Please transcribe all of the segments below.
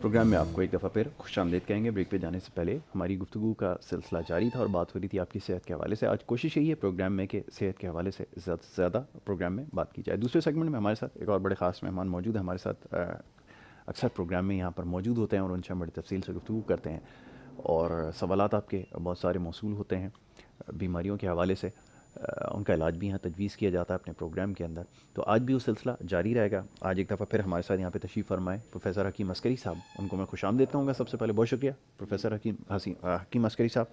Programme میں آپ کو ایک دفعہ پھر خوش آمدید کہیں گے۔ بریک پہ جانے سے پہلے ہماری گفتگو کا سلسلہ جاری تھا اور بات ہو رہی تھی آپ کی صحت کے حوالے سے۔ آج کوشش یہی ہے پروگرام میں کہ صحت کے حوالے سے زیادہ سے زیادہ پروگرام میں بات کی جائے۔ دوسرے سیگمنٹ میں ہمارے ساتھ ایک اور بڑے خاص مہمان موجود ہیں۔ ہمارے ساتھ اکثر پروگرام میں یہاں پر موجود ہوتے ہیں اور ان سے ہم بڑی تفصیل سے گفتگو کرتے ہیں اور سوالات آپ کے بہت سارے موصول ہوتے ہیں بیماریوں کے حوالے سے، ان کا علاج بھی یہاں تجویز کیا جاتا ہے اپنے پروگرام کے اندر۔ تو آج بھی وہ سلسلہ جاری رہے گا۔ آج ایک دفعہ پھر ہمارے ساتھ یہاں پہ تشریف فرمائے پروفیسر حکیم عسکری صاحب، ان کو میں خوش آمدید کہوں گا۔ سب سے پہلے بہت شکریہ پروفیسر حکیم عسکری صاحب،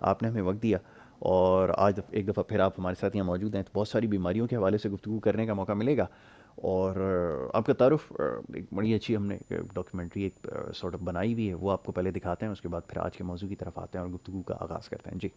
آپ نے ہمیں وقت دیا اور آج ایک دفعہ پھر آپ ہمارے ساتھ یہاں موجود ہیں، تو بہت ساری بیماریوں کے حوالے سے گفتگو کرنے کا موقع ملے گا۔ اور آپ کا تعارف ایک بڑی اچھی ہم نے ڈاکیومنٹری ایک سارٹ آف بنائی ہوئی ہے، وہ آپ کو پہلے دکھاتے ہیں، اس کے بعد پھر آج کے موضوع کی طرف آتے ہیں اور گفتگو کا آغاز کرتے ہیں۔ جی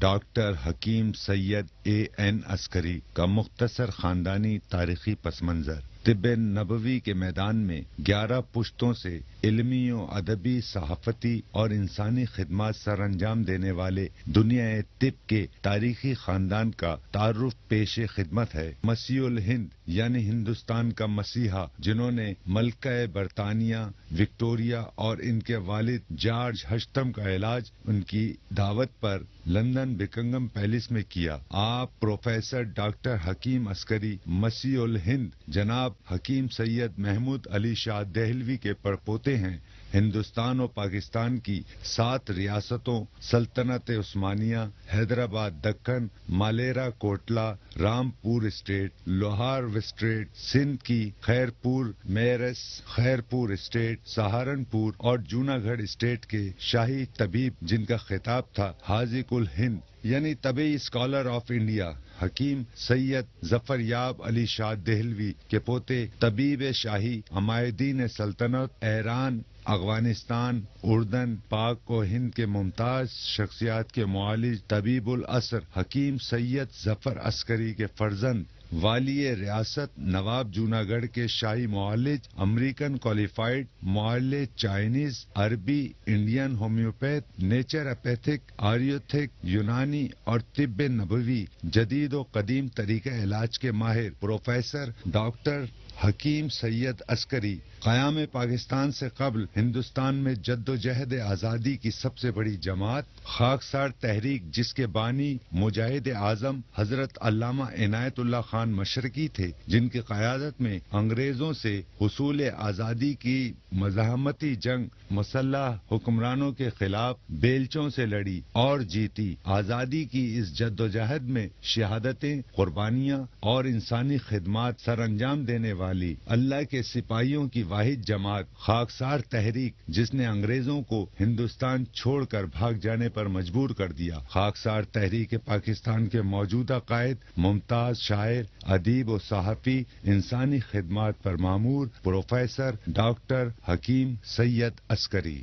ڈاکٹر حکیم سید A.N. عسکری کا مختصر خاندانی تاریخی پس منظر۔ طب نبوی کے میدان میں 11 پشتوں سے علمی و ادبی، صحافتی اور انسانی خدمات سر انجام دینے والے دنیا طب کے تاریخی خاندان کا تعارف پیش خدمت ہے۔ مسیح الہند یعنی ہندوستان کا مسیحا، جنہوں نے ملکہ برطانیہ وکٹوریہ اور ان کے والد جارج ہشتم کا علاج ان کی دعوت پر لندن بکنگم پیلس میں کیا۔ آپ پروفیسر ڈاکٹر حکیم عسکری مسیح الہند جناب حکیم سید محمود علی شاہ دہلوی کے پڑپوتے ہیں۔ ہندوستان و پاکستان کی 7 ریاستوں سلطنت عثمانیہ، حیدرآباد دکن، مالیرا کوٹلا، رامپور اسٹیٹ، لوہار اسٹیٹ، سندھ کی خیرپور میرس، خیرپور اسٹیٹ، سہارنپور اور جوناگڑھ اسٹیٹ کے شاہی طبیب، جن کا خطاب تھا حاذق الہند یعنی طبی اسکالر آف انڈیا، حکیم سید ظفر یاب علی شاہ دہلوی کے پوتے، طبیب شاہی، عمائدین سلطنت، ایران، افغانستان، اردن، پاک و ہند کے ممتاز شخصیات کے معالج، طبیب العصر حکیم سید ظفر عسکری کے فرزند، والی ریاست نواب جوناگڑھ کے شاہی معالج، امریکن کوالیفائڈ معالج، چائنیز، عربی، انڈین ہومیوپیتھ، نیچر اپیتھک، آریوتھک، یونانی اور طب نبوی جدید و قدیم طریقہ علاج کے ماہر پروفیسر ڈاکٹر حکیم سید عسکری، قیام پاکستان سے قبل ہندوستان میں جد و جہد آزادی کی سب سے بڑی جماعت خاکسار تحریک، جس کے بانی مجاہد اعظم حضرت علامہ عنایت اللہ خان مشرقی تھے، جن کی قیادت میں انگریزوں سے حصول آزادی کی مزاحمتی جنگ مسلح حکمرانوں کے خلاف بیلچوں سے لڑی اور جیتی۔ آزادی کی اس جد و جہد میں شہادتیں، قربانیاں اور انسانی خدمات سر انجام دینے والی اللہ کے سپاہیوں کی واحد جماعت خاکسار تحریک، جس نے انگریزوں کو ہندوستان چھوڑ کر بھاگ جانے پر مجبور کر دیا۔ خاکسار تحریک پاکستان کے موجودہ قائد، ممتاز شاعر، ادیب و صحافی، انسانی خدمات پر مامور پروفیسر ڈاکٹر حکیم سید عسکری۔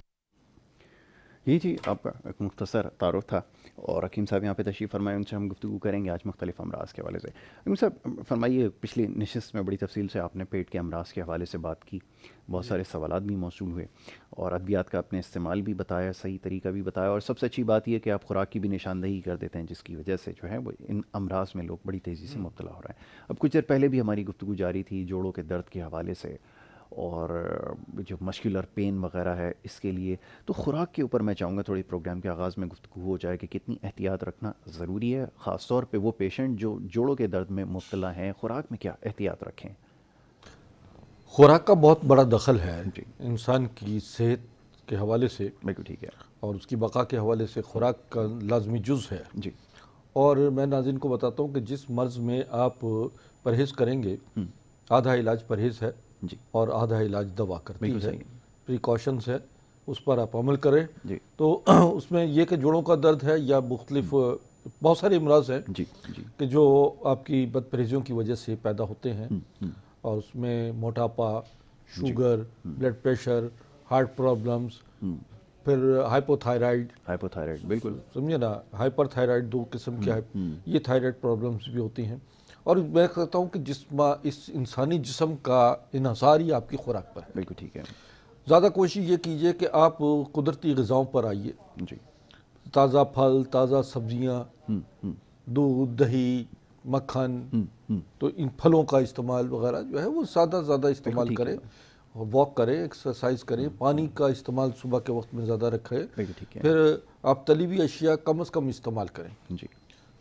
جی آپ کا ایک مختصر تعارف تھا اور حکیم صاحب یہاں پہ تشریف فرمائے، ان سے ہم گفتگو کریں گے آج مختلف امراض کے حوالے سے۔ حکیم صاحب فرمائیے، پچھلی نشست میں بڑی تفصیل سے آپ نے پیٹ کے امراض کے حوالے سے بات کی، بہت سارے سوالات بھی موصول ہوئے اور ادویات کا اپنے استعمال بھی بتایا، صحیح طریقہ بھی بتایا، اور سب سے اچھی بات یہ کہ آپ خوراک کی بھی نشاندہی کر دیتے ہیں، جس کی وجہ سے جو ہے وہ ان امراض میں لوگ بڑی تیزی سے مبتلا ہو رہے ہیں۔ اب کچھ دیر پہلے بھی ہماری گفتگو جاری تھی جوڑوں کے درد کے حوالے سے اور جو مسکولر پین وغیرہ ہے اس کے لیے، تو خوراک کے اوپر میں چاہوں گا تھوڑی پروگرام کے آغاز میں گفتگو ہو جائے کہ کتنی احتیاط رکھنا ضروری ہے، خاص طور پہ وہ پیشنٹ جو جوڑوں کے درد میں مبتلا ہیں، خوراک میں کیا احتیاط رکھیں؟ خوراک کا بہت بڑا دخل ہے جی انسان کی صحت کے حوالے سے بالکل ٹھیک ہے اور اس کی بقا کے حوالے سے، خوراک کا لازمی جز ہے۔ جی اور میں ناظرین کو بتاتا ہوں کہ جس مرض میں آپ پرہیز کریں گے، آدھا علاج پرہیز ہے جی اور آدھا علاج دوا کرتی بالکل ہے، صحیح پریکاشنز ہے، اس پر آپ عمل کریں۔ جی تو اس میں یہ کہ جوڑوں کا درد ہے یا مختلف بہت سارے امراض ہیں جی جی کہ جو آپ کی بد پرہیزیوں کی وجہ سے پیدا ہوتے ہیں، اور اس میں موٹاپا، sugar, blood pressure, heart problems, پھر ہائپو تھائرائڈ، ہائپو تھائرائڈ، بالکل سمجھے نا، ہائپر تھائرائڈ 2 قسم کے یہ تھائرائڈ پرابلمز بھی ہوتی ہیں۔ اور میں کہتا ہوں کہ اس انسانی جسم کا انحصار ہی آپ کی خوراک پر ہے۔ بالکل ٹھیک ہے زیادہ کوشش یہ کیجئے کہ آپ قدرتی غذاؤں پر آئیے، جی تازہ پھل، تازہ سبزیاں، دودھ، دہی، مکھن، تو ان پھلوں کا استعمال وغیرہ جو ہے وہ زیادہ استعمال ٹھیک کریں۔ ہے واک کریں، ایکسرسائز کریں، پانی کا استعمال صبح کے وقت میں زیادہ رکھیں، بالکل ٹھیک ہے. پھر آپ تلی ہوئی اشیاء کم از کم استعمال کریں. جی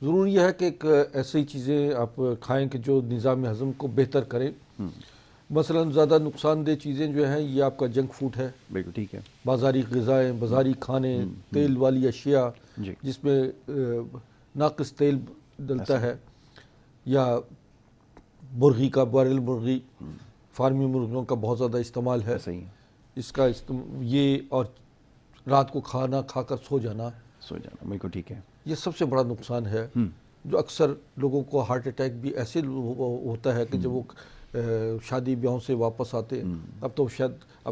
ضروری ہے کہ ایک ایسی چیزیں آپ کھائیں کہ جو نظام ہضم کو بہتر کریں. مثلا زیادہ نقصان دہ چیزیں جو ہیں یہ آپ کا جنک فوڈ ہے، بالکل ٹھیک ہے. بازاری غذائیں، بازاری کھانے، تیل والی اشیاء جی جس میں ناقص تیل ڈلتا ہے، یا مرغی کا بوائل مرغی، فارمی مرغیوں کا بہت زیادہ استعمال ہے. صحیح ہے. اس کا یہ اور رات کو کھانا کھا کر سو جانا، بالکل ٹھیک ہے. یہ سب سے بڑا نقصان ہے. جو اکثر لوگوں کو ہارٹ اٹیک بھی ایسے ہوتا ہے کہ جب وہ شادی بیاہوں سے واپس آتے ہیں. اب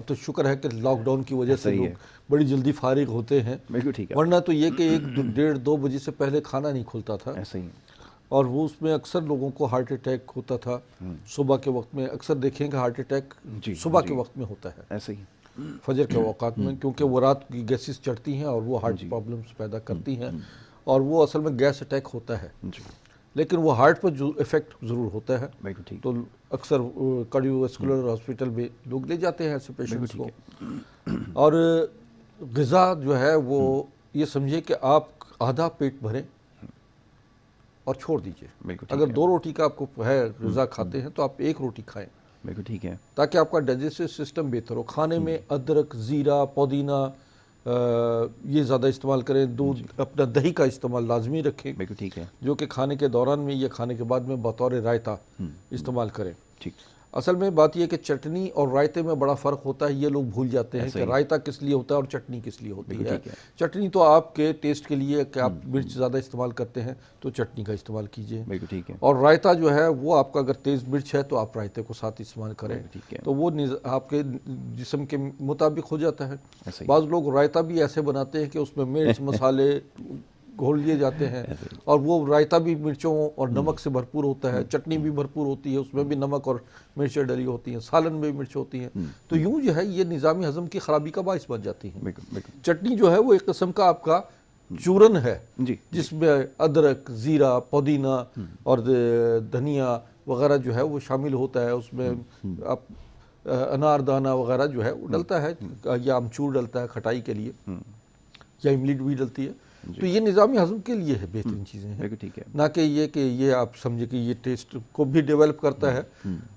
تو شکر ہے کہ لاک ڈاؤن کی وجہ سے لوگ بڑی جلدی فارغ ہوتے ہیں، بالکل ٹھیک ہے. ورنہ تو یہ کہ 1-1.5-2 بجے سے پہلے کھانا نہیں کھلتا تھا، ایسا ہی اور وہ اس میں اکثر لوگوں کو ہارٹ اٹیک ہوتا تھا. صبح کے وقت میں اکثر دیکھیں کہ ہارٹ اٹیک صبح کے وقت میں ہوتا ہے، ایسا ہی فجر کے اوقات میں، کیونکہ وہ رات کی گیسز چڑھتی ہیں اور وہ ہارٹ پرابلمس پیدا کرتی ہیں، اور وہ اصل میں گیس اٹیک ہوتا ہے، لیکن وہ ہارٹ پر جو افیکٹ ضرور ہوتا ہے. بالکل ٹھیک. تو اکثر کارڈیو ویسکولر ہاسپٹل میں لوگ لے جاتے ہیں ایسے پیشنٹس کو. اور غذا جو ہے وہ یہ سمجھے کہ آپ آدھا پیٹ بھریں اور چھوڑ دیجئے. اگر 2 روٹی کا آپ کو ہے غذا کھاتے ہیں تو آپ 1 روٹی کھائیں، بالکل ٹھیک ہے. تاکہ آپ کا ڈائجسٹو سسٹم بہتر ہو. کھانے میں ادرک، زیرہ، پودینہ یہ زیادہ استعمال کریں. دودھ، اپنا دہی کا استعمال لازمی رکھیں، بالکل ٹھیک ہے. جو کہ کھانے کے دوران میں یا کھانے کے بعد میں بطور رائتہ استعمال کریں. ٹھیک. اصل میں بات یہ کہ چٹنی اور رائتے میں بڑا فرق ہوتا ہے. یہ لوگ بھول جاتے ہیں کہ رائتہ کس لیے ہوتا ہے اور چٹنی کس لیے ہوتی ہے. چٹنی تو آپ کے ٹیسٹ کے لیے کہ آپ مرچ زیادہ استعمال کرتے ہیں تو چٹنی کا استعمال کیجئے، بالکل ٹھیک ہے. اور رائتہ جو ہے وہ آپ کا اگر تیز مرچ ہے تو آپ رائتے کو ساتھ استعمال کریں، ٹھیک ہے. تو وہ آپ کے جسم کے مطابق ہو جاتا ہے. ایسا ہی. بعض لوگ رائتہ بھی ایسے بناتے ہیں کہ اس میں مرچ مسالے گھول لیے جاتے ہیں، اور وہ رائتہ بھی مرچوں اور نمک سے بھرپور ہوتا ہے. چٹنی بھی بھرپور ہوتی ہے، اس میں بھی نمک اور مرچیں ڈلی ہوتی ہیں، سالن میں بھی مرچ ہوتی ہیں. تو یوں جو ہے یہ نظامی ہضم کی خرابی کا باعث بن جاتی ہیں. چٹنی جو ہے وہ ایک قسم کا آپ کا چورن ہے جس میں ادرک، زیرہ، پودینہ اور دھنیا وغیرہ جو ہے وہ شامل ہوتا ہے. اس میں آپ انار دانہ وغیرہ جو ہے وہ ڈلتا ہے، یا امچور ڈلتا ہے کھٹائی کے لیے، یا املی بھی ڈلتی ہے. تو یہ نظامی ہضم کے لیے ہے بہترین چیزیں ہیں، نہ کہ یہ آپ سمجھے کہ یہ ٹیسٹ کو بھی ڈیولپ کرتا ہے.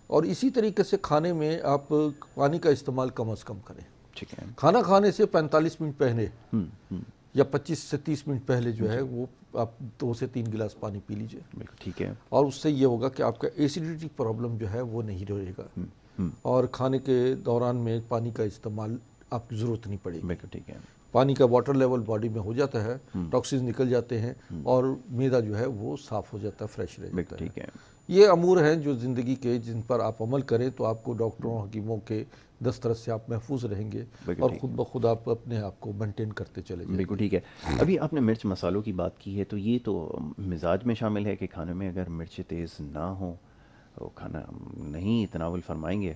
اور اسی طریقے سے کھانے میں آپ پانی کا استعمال کم از کم کریں. کھانا کھانے سے 45 منٹ پہلے یا 25 سے 30 منٹ پہلے جو ہے وہ آپ 2 سے 3 گلاس پانی پی لیجئے. ٹھیک ہے. اور اس سے یہ ہوگا کہ آپ کا ایسیڈیٹی پرابلم جو ہے وہ نہیں رہے گا، اور کھانے کے دوران میں پانی کا استعمال آپ کی ضرورت نہیں پڑے گی. ٹھیک ہے. پانی کا واٹر لیول باڈی میں ہو جاتا ہے، ٹاکسز نکل جاتے ہیں، اور معدہ جو ہے وہ صاف ہو جاتا ہے، فریش رہ جاتا ہے. ٹھیک ہے. یہ امور ہیں جو زندگی کے جن پر آپ عمل کریں تو آپ کو ڈاکٹروں، حکیموں کے دسترس سے آپ محفوظ رہیں گے، اور خود بخود آپ اپنے آپ کو مینٹین کرتے چلے جائیں. بالکل ٹھیک ہے. ابھی آپ نے مرچ مسالوں کی بات کی ہے، تو یہ تو مزاج میں شامل ہے کہ کھانے میں اگر مرچ تیز نہ ہوں وہ کھانا نہیں تناول فرمائیں گے.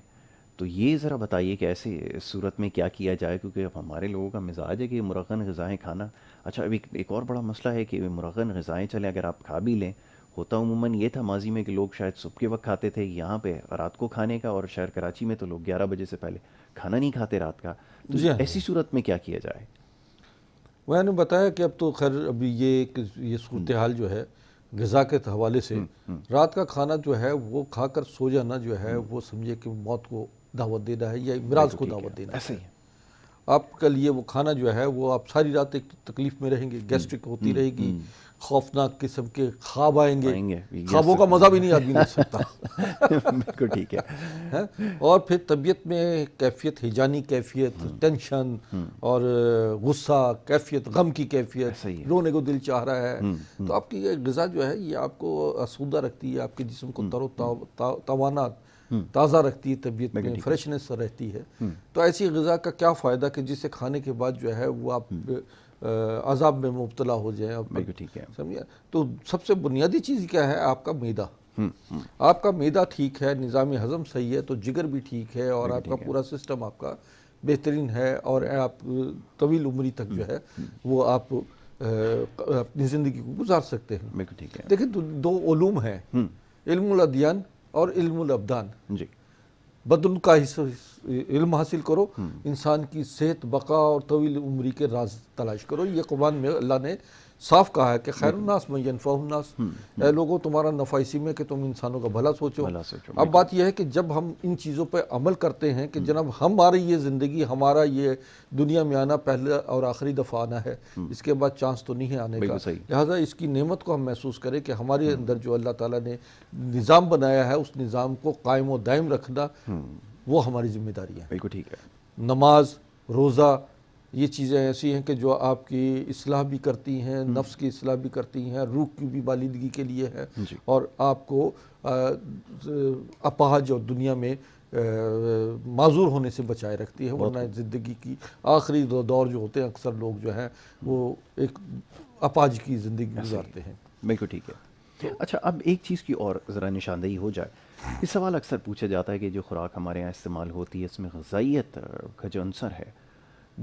تو یہ ذرا بتائیے کہ ایسی صورت میں کیا کیا جائے، کیونکہ اب ہمارے لوگوں کا مزاج ہے کہ مرغن غذائیں کھانا. اچھا، ابھی ایک اور بڑا مسئلہ ہے کہ مرغن غذائیں چلیں اگر آپ کھا بھی لیں، ہوتا عموماً یہ تھا ماضی میں کہ لوگ شاید صبح کے وقت کھاتے تھے، یہاں پہ رات کو کھانے کا، اور شہر کراچی میں تو لوگ 11 بجے سے پہلے کھانا نہیں کھاتے رات کا. تو ایسی صورت میں کیا کیا جائے؟ میں نے بتایا کہ اب تو خیر ابھی یہ صورتحال جو ہے غذا کے حوالے سے، رات کا کھانا جو ہے وہ کھا کر سو جانا جو ہے وہ سمجھے کہ موت کو دعوت دینا ہے یا امراض کو دعوت دینا ہے. آپ کے لیے وہ کھانا جو ہے وہ آپ ساری رات ایک تکلیف میں رہیں گے، گیسٹرک ہوتی رہے گی، خوفناک قسم کے خواب آئیں گے، خوابوں کا مزہ بھی نہیں آدمی لے سکتا. بالکل ٹھیک ہے. اور پھر طبیعت میں کیفیت، ہیجانی کیفیت، ٹینشن اور غصہ کیفیت، غم کی کیفیت، رونے کو دل چاہ رہا ہے. تو آپ کی یہ غذا جو ہے یہ آپ کو آسودہ رکھتی ہے، آپ کے جسم کو تر و توانا تازہ رکھتی ہے، طبیعت میں فریشنس رہتی ہے. تو ایسی غذا کا کیا فائدہ کہ جسے کھانے کے بعد جو ہے وہ آپ عذاب میں مبتلا ہو جائیں. سمجھے؟ تو سب سے بنیادی چیز کیا ہے؟ آپ کا معدہ. آپ کا معدہ ٹھیک ہے، نظام ہضم صحیح ہے تو جگر بھی ٹھیک ہے، اور آپ کا پورا سسٹم آپ کا بہترین ہے، اور آپ طویل عمری تک جو ہے وہ آپ اپنی زندگی کو گزار سکتے ہیں. دیکھیں 2 علوم ہیں، علم الادیان اور علم الابدان. بدن کا علم حاصل کرو، انسان کی صحت، بقا اور طویل عمری کے راز تلاش کرو۔ یہ قرآن میں اللہ نے صاف کہا ہے کہ خیر الناس من ینفع الناس، اے لوگوں تمہارا نفع اسی میں کہ تم انسانوں کا بھلا سوچو۔ اب بات یہ ہے کہ جب ہم ان چیزوں پہ عمل کرتے ہیں کہ جناب ہماری یہ زندگی، ہمارا یہ دنیا میں آنا پہلا اور آخری دفعہ آنا ہے، اس کے بعد چانس تو نہیں ہے آنے کا، لہٰذا اس کی نعمت کو ہم محسوس کریں کہ ہمارے اندر جو اللہ تعالیٰ نے نظام بنایا ہے اس نظام کو قائم و دائم رکھنا وہ ہماری ذمہ داری ہے۔ بالکل ٹھیک ہے۔ نماز، روزہ، یہ چیزیں ایسی ہیں کہ جو آپ کی اصلاح بھی کرتی ہیں، نفس کی اصلاح بھی کرتی ہیں، روح کی بھی بالندگی کے لیے ہے، اور آپ کو اپاہج اور دنیا میں معذور ہونے سے بچائے رکھتی ہے، ورنہ زندگی کی آخری دور جو ہوتے ہیں اکثر لوگ جو ہیں وہ ایک اپاہج کی زندگی گزارتے ہیں۔ بالکل ٹھیک ہے۔ اچھا، اب ایک چیز کی اور ذرا نشاندہی ہو جائے، یہ سوال اکثر پوچھا جاتا ہے کہ جو خوراک ہمارے یہاں استعمال ہوتی ہے اس میں غذائیت کا جو عنصر ہے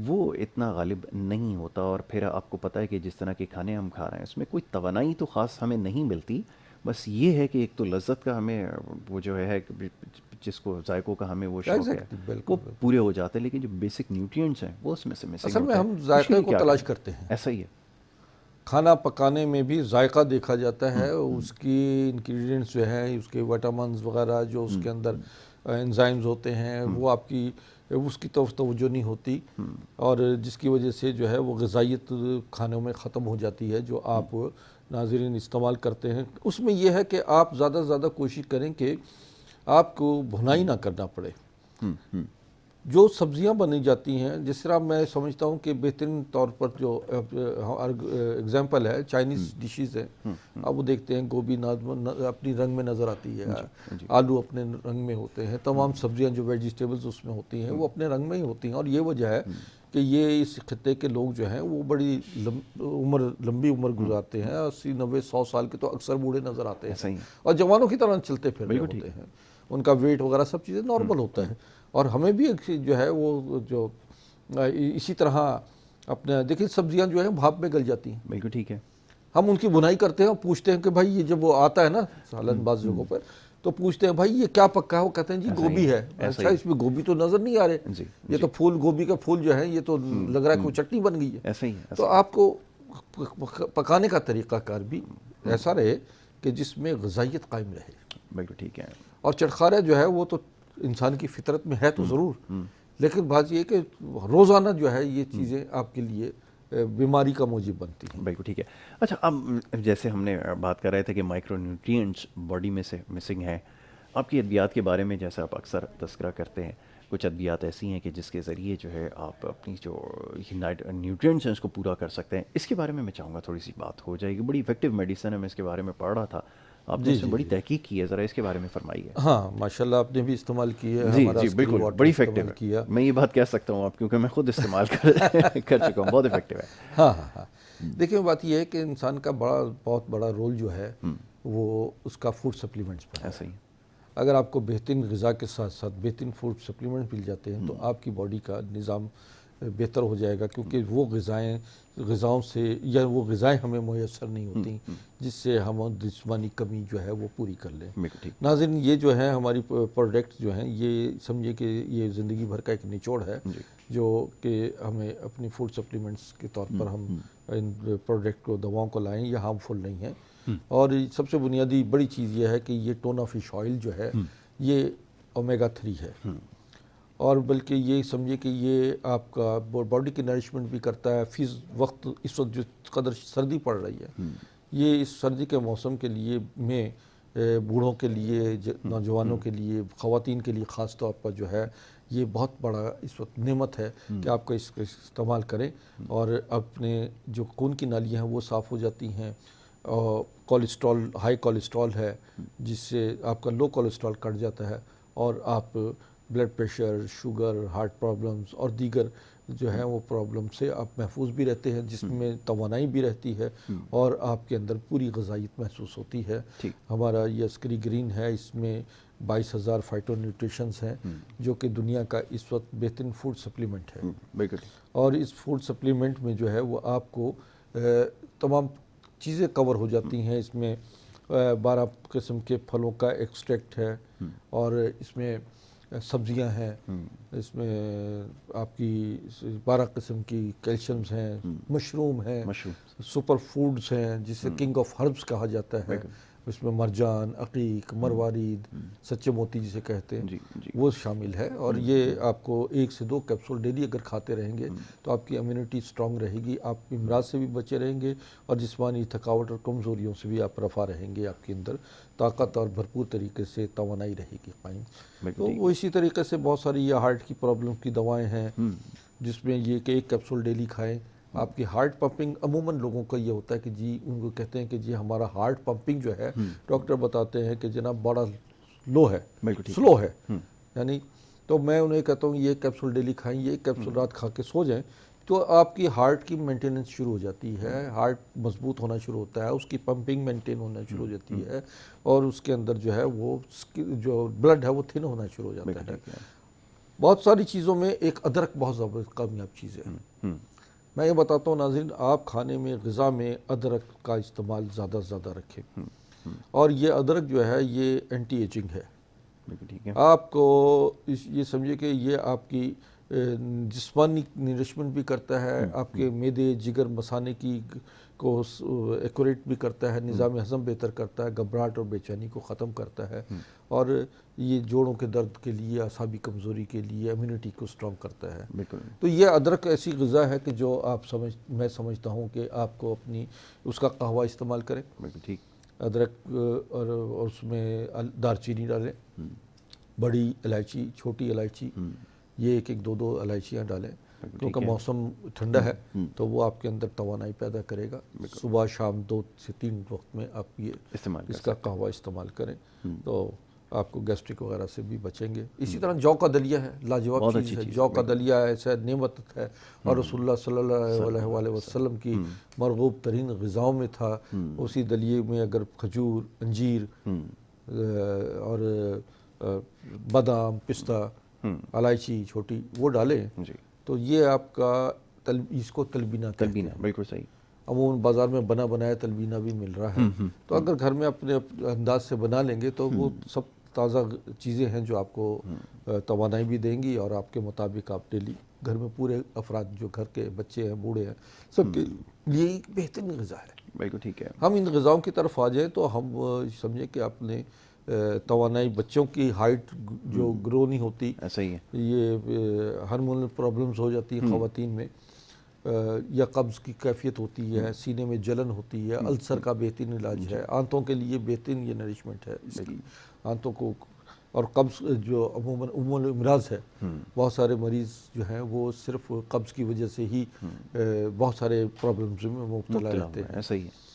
وہ اتنا غالب نہیں ہوتا، اور پھر آپ کو پتہ ہے کہ جس طرح کے کھانے ہم کھا رہے ہیں اس میں کوئی توانائی تو خاص ہمیں نہیں ملتی، بس یہ ہے کہ ایک تو لذت کا ہمیں وہ جو ہے جس کو ذائقوں کا ہمیں وہ شوق ہے وہ پورے ہو جاتے ہیں، لیکن جو بیسک نیوٹرینٹس ہیں وہ اس میں سے مسنگ اصل میں ہوتے ہم ہیں۔ ذائقے کو تلاش کرتے ہیں، ایسا ہی ہے۔ کھانا پکانے میں بھی ذائقہ دیکھا جاتا ہے، اس کی انگریڈینٹس جو ہیں، اس کے وٹامنز وغیرہ جو اس کے اندر انزائمز ہوتے ہیں وہ آپ کی اس کی طرف توجہ نہیں ہوتی، اور جس کی وجہ سے جو ہے وہ غذائیت کھانوں میں ختم ہو جاتی ہے جو آپ ناظرین استعمال کرتے ہیں۔ اس میں یہ ہے کہ آپ زیادہ سے زیادہ کوشش کریں کہ آپ کو بھنائی نہ کرنا پڑے۔ جو سبزیاں بنی جاتی ہیں، جس طرح میں سمجھتا ہوں کہ بہترین طور پر جو اگزامپل ہے چائنیز ڈشز ہیں، آپ وہ دیکھتے ہیں گوبھی اپنی رنگ میں نظر آتی ہے، آلو اپنے رنگ میں ہوتے ہیں، تمام سبزیاں جو ویجیٹیبلز اس میں ہوتی ہیں وہ اپنے رنگ میں ہی ہوتی ہیں، اور یہ وجہ ہے کہ یہ اس خطے کے لوگ جو ہیں وہ بڑی لمبی عمر گزارتے ہیں، 80 90 100 سال کے تو اکثر بوڑھے نظر آتے ہیں، اور جوانوں کی طرح چلتے پھر رہے ہوتے ہیں، ان کا ویٹ وغیرہ سب چیزیں نارمل ہوتا ہے۔ اور ہمیں بھی جو ہے وہ جو اسی طرح اپنے دیکھیں سبزیاں جو ہیں بھاپ میں گل جاتی ہیں، بالکل ٹھیک ہے۔ ہم ان کی بنائی کرتے ہیں اور پوچھتے ہیں کہ بھائی یہ جب وہ آتا ہے نا سالن بعض جگہوں پر تو پوچھتے ہیں بھائی یہ کیا پکا ہے، وہ کہتے ہیں جی گوبھی ہے۔ اچھا، اس میں گوبھی تو نظر نہیں آ رہے، یہ تو پھول گوبھی کا پھول جو ہے یہ تو لگ رہا ہے کہ چٹنی بن گئی ہے۔ ایسا ہی ہے۔ تو آپ کو پکانے کا طریقہ کار بھی ایسا رہے کہ جس میں غذائیت قائم رہے۔ بالکل ٹھیک ہے۔ اور چٹخارہ جو ہے وہ تو انسان کی فطرت میں ہے تو ضرور، لیکن بات یہ کہ روزانہ جو ہے یہ چیزیں آپ کے لیے بیماری کا موجب بنتی ہیں۔ بالکل ٹھیک ہے۔ اچھا، اب جیسے ہم نے بات کر رہے تھے کہ مائکرو نیوٹرینٹس باڈی میں سے مسنگ ہیں، آپ کی ادویات کے بارے میں جیسا آپ اکثر تذکرہ کرتے ہیں، کچھ ادویات ایسی ہیں کہ جس کے ذریعے جو ہے آپ اپنی جو نیوٹرینٹس ہیں اس کو پورا کر سکتے ہیں، اس کے بارے میں چاہوں گا تھوڑی سی بات ہو جائے گی۔ بڑی افیکٹو میڈیسن ہے، میں اس کے بارے میں پڑھ رہا تھا، آپ نے اس میں بڑی تحقیق کی ہے، ذرا اس کے بارے میں فرمائیے۔ ہاں ماشاءاللہ آپ نے بھی استعمال کی ہے، جی بالکل، بڑی افیکٹو ہے، میں یہ بات کہہ سکتا ہوں آپ کیونکہ میں خود استعمال کر چکا ہوں، بہت افیکٹو ہے۔ ہاں دیکھیں بات یہ ہے کہ انسان کا بہت بڑا رول جو ہے وہ اس کا فوڈ سپلیمنٹس پر ہے۔ ایسا ہی۔ اگر آپ کو بہترین غذا کے ساتھ ساتھ بہترین فوڈ سپلیمنٹ مل جاتے ہیں تو آپ کی باڈی کا نظام بہتر ہو جائے گا، کیونکہ وہ غذاؤں سے یا وہ غذائیں ہمیں میسر نہیں ہوتی جس سے ہم جسمانی کمی جو ہے وہ پوری کر لیں۔ ناظرین یہ جو ہے ہماری پروڈکٹ جو ہیں یہ سمجھے کہ یہ زندگی بھر کا ایک نچوڑ ہے جو کہ ہمیں اپنی فوڈ سپلیمنٹس کے طور پر ہم ان پروڈکٹ کو دواؤں کو لائیں، یہ ہارمفل نہیں ہے۔ اور سب سے بنیادی بڑی چیز یہ ہے کہ یہ ٹونا فش آئل جو ہے یہ اومیگا 3 ہے، اور بلکہ یہ سمجھے کہ یہ آپ کا باڈی کی نرشمنٹ بھی کرتا ہے۔ فی وقت اس وقت جو قدر سردی پڑ رہی ہے، یہ اس سردی کے موسم کے لیے میں بوڑھوں کے لیے، نوجوانوں کے لیے، خواتین کے لیے خاص طور پر جو ہے یہ بہت بڑا اس وقت نعمت ہے کہ آپ کا اس کا استعمال کریں، اور اپنے جو خون کی نالیاں ہیں وہ صاف ہو جاتی ہیں، اور کولیسٹرول ہائی کولیسٹرول ہے جس سے آپ کا لو کولیسٹرول کٹ جاتا ہے، اور آپ blood pressure, sugar, heart problems اور دیگر جو ہیں وہ پرابلم سے آپ محفوظ بھی رہتے ہیں، جس میں توانائی بھی رہتی ہے اور آپ کے اندر پوری غذائیت محسوس ہوتی ہے۔ ہمارا یہ عسکری گرین ہے، اس میں 22,000 فائٹو نیوٹریشنز ہیں جو کہ دنیا کا اس وقت بہترین فوڈ سپلیمنٹ ہے، اور اس فوڈ سپلیمنٹ میں جو ہے وہ آپ کو تمام چیزیں کور ہو جاتی ہیں۔ اس میں 12 قسم کے پھلوں کا ایکسٹریکٹ ہے، اور اس میں سبزیاں ہیں، اس میں آپ کی 12 قسم کی کیلشیمز ہیں، مشروم ہیں، سپر فوڈز ہیں جسے کنگ آف ہربس کہا جاتا ہے، اس میں مرجان، عقیق، مروارید، سچے موتی جسے کہتے ہیں وہ شامل ہے، اور یہ آپ کو 1 سے 2 کیپسول ڈیلی اگر کھاتے رہیں گے تو آپ کی امیونٹی سٹرونگ رہے گی، آپ امراض سے بھی بچے رہیں گے اور جسمانی تھکاوٹ اور کمزوریوں سے بھی آپ رفع رہیں گے، آپ کے اندر طاقت اور بھرپور طریقے سے توانائی رہے گی قائم۔ تو وہ اسی طریقے سے بہت ساری یہ ہارٹ کی پرابلم کی دوائیں ہیں جس میں یہ کہ 1 کیپسول ڈیلی کھائیں، آپ کی ہارٹ پمپنگ عموماً لوگوں کا یہ ہوتا ہے کہ جی ان کو کہتے ہیں کہ جی ہمارا ہارٹ پمپنگ جو ہے ڈاکٹر بتاتے ہیں کہ جناب بڑا لو ہے، سلو ہے، یعنی تو میں انہیں کہتا ہوں یہ 1 کیپسول ڈیلی کھائیں، یہ 1 کیپسول رات کھا کے سو جائیں تو آپ کی ہارٹ کی مینٹیننس شروع ہو جاتی ہے، ہارٹ مضبوط ہونا شروع ہوتا ہے، اس کی پمپنگ مینٹین ہونا شروع ہو جاتی ہے، اور اس کے اندر جو ہے وہ جو بلڈ ہے وہ تھن ہونا شروع ہو جاتا ہے۔ بہت ساری چیزوں میں ایک ادرک بہت زبردست کامیاب چیز ہے۔ میں یہ بتاتا ہوں ناظرین، آپ کھانے میں غذا میں ادرک کا استعمال زیادہ سے زیادہ رکھیں، اور یہ ادرک جو ہے یہ اینٹی ایجنگ ہے، آپ کو یہ سمجھے کہ یہ آپ کی جسمانی نرشمنٹ بھی کرتا ہے، آپ کے معدے جگر مثانے کی کو ایکوریٹ بھی کرتا ہے، نظام ہضم بہتر کرتا ہے، گھبراہٹ اور بے چینی کو ختم کرتا ہے، اور یہ جوڑوں کے درد کے لیے، اعصابی کمزوری کے لیے امیونٹی کو سٹرونگ کرتا ہے۔ تو یہ ادرک ایسی غذا ہے کہ جو میں سمجھتا ہوں کہ آپ کو اپنی اس کا قہوہ استعمال کریں، ادرک اور اس میں دار چینی ڈالیں، بڑی الائچی، چھوٹی الائچی، یہ 1-2 الائچیاں ڈالیں، کیونکہ موسم ٹھنڈا ہے تو وہ آپ کے اندر توانائی پیدا کرے گا۔ صبح شام 2 سے 3 وقت میں آپ یہ اس کا قہوہ استعمال کریں تو آپ کو گیسٹرک وغیرہ سے بھی بچیں گے۔ اسی طرح جو کا دلیا ہے، لاجواب چیز ہے، جو کا دلیا ایسا نعمت ہے، اور رسول اللہ صلی اللہ علیہ وسلم کی مرغوب ترین غذاؤں میں تھا۔ اسی دلیے میں اگر کھجور، انجیر اور بادام، پستہ، الائچی چھوٹی وہ ڈالیں تو یہ آپ کا اس کو تلبینہ کہتے ہیں۔ بالکل صحیح۔ عموماً بازار میں بنا بنایا تلبینہ بھی مل رہا ہے، تو اگر گھر میں اپنے انداز سے بنا لیں گے تو وہ سب تازہ چیزیں ہیں جو آپ کو توانائی بھی دیں گی، اور آپ کے مطابق آپ ڈیلی گھر میں پورے افراد جو گھر کے بچے ہیں، بوڑھے ہیں، سب کے لیے ایک بہترین غذا ہے۔ بالکل ٹھیک ہے۔ ہم ان غذاؤں کی طرف آ جائیں تو ہم سمجھیں کہ آپ نے توانائی، بچوں کی ہائٹ جو گرو نہیں ہوتی، ایسا ہی ہے، یہ ہارمونل پرابلمز ہو جاتی ہیں خواتین میں، یا قبض کی کیفیت ہوتی ہے، سینے میں جلن ہوتی ہے، السر کا بہترین علاج ہے، آنتوں کے لیے بہترین یہ نرشمنٹ ہے اس کی، آنتوں کو، اور قبض جو عموماً امراض ہے، بہت سارے مریض جو ہیں وہ صرف قبض کی وجہ سے ہی بہت سارے پرابلمز میں مبتلا رہتے ہیں۔ ایسا ہی ہے۔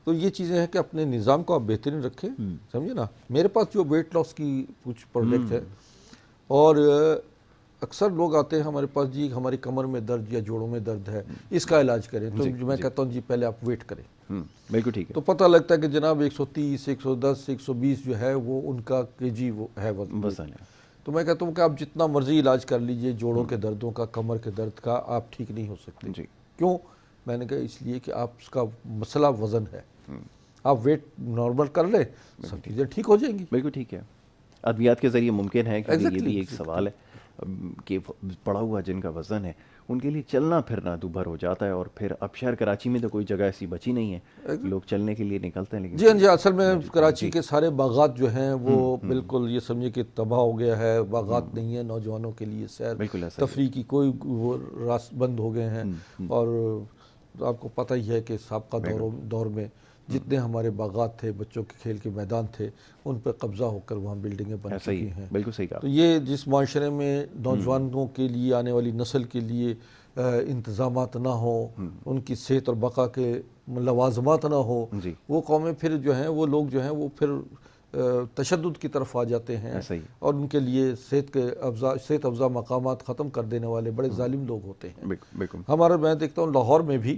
تو یہ چیزیں ہیں کہ اپنے نظام کو آپ بہترین رکھیں، سمجھے نا۔ میرے پاس جو ویٹ لاس کی کچھ پروڈکٹ ہے، اور اکثر لوگ آتے ہیں ہمارے پاس، جی ہماری کمر میں درد یا جوڑوں میں درد ہے، اس کا علاج کریں، تو میں کہتا ہوں جی پہلے آپ ویٹ کریں۔ بالکل ٹھیک ہے۔ تو پتہ لگتا ہے کہ جناب 130، 110، 120 جو ہے وہ ان کا kg وہ ہے وزن ہے۔ تو میں کہتا ہوں کہ آپ جتنا مرضی علاج کر لیجئے جوڑوں کے دردوں کا، کمر کے درد کا، آپ ٹھیک نہیں ہو سکتے۔ کیوں؟ میں نے کہا اس لیے کہ آپ اس کا مسئلہ وزن ہے، آپ ویٹ نارمل کر لیں، سب چیزیں ٹھیک ہو جائیں گی۔ بالکل ٹھیک ہے۔ ادویات کے ذریعے ممکن ہے، کیونکہ یہ بھی ایک سوال ہے کہ پڑا ہوا جن کا وزن ہے ان کے لیے چلنا پھرنا دوبھر ہو جاتا ہے، اور پھر اب شہر کراچی میں تو کوئی جگہ ایسی بچی نہیں ہے، لوگ چلنے کے لیے نکلتے ہیں، لیکن جی ہاں جی، اصل میں کراچی کے سارے باغات جو ہیں وہ بالکل یہ سمجھے کہ تباہ ہو گیا ہے، باغات نہیں ہیں نوجوانوں کے لیے، سیر تفریح کی کوئی وہ راست بند ہو گئے ہیں، اور آپ کو پتہ ہی ہے کہ سابقہ دور میں جتنے ہمارے باغات تھے، بچوں کے کھیل کے میدان تھے، ان پہ قبضہ ہو کر وہاں بلڈنگیں بن چکی ہیں۔ بالکل صحیح کہا۔ تو یہ جس معاشرے میں نوجوانوں کے لیے، آنے والی نسل کے لیے انتظامات نہ ہوں، ان کی صحت اور بقا کے لوازمات نہ ہوں، وہ قومیں پھر جو ہیں، وہ لوگ جو ہیں وہ پھر تشدد کی طرف آ جاتے ہیں، اور ان کے لیے صحت افزا مقامات ختم کر دینے والے بڑے ظالم لوگ ہوتے ہیں۔ ہمارا میں دیکھتا ہوں لاہور میں بھی،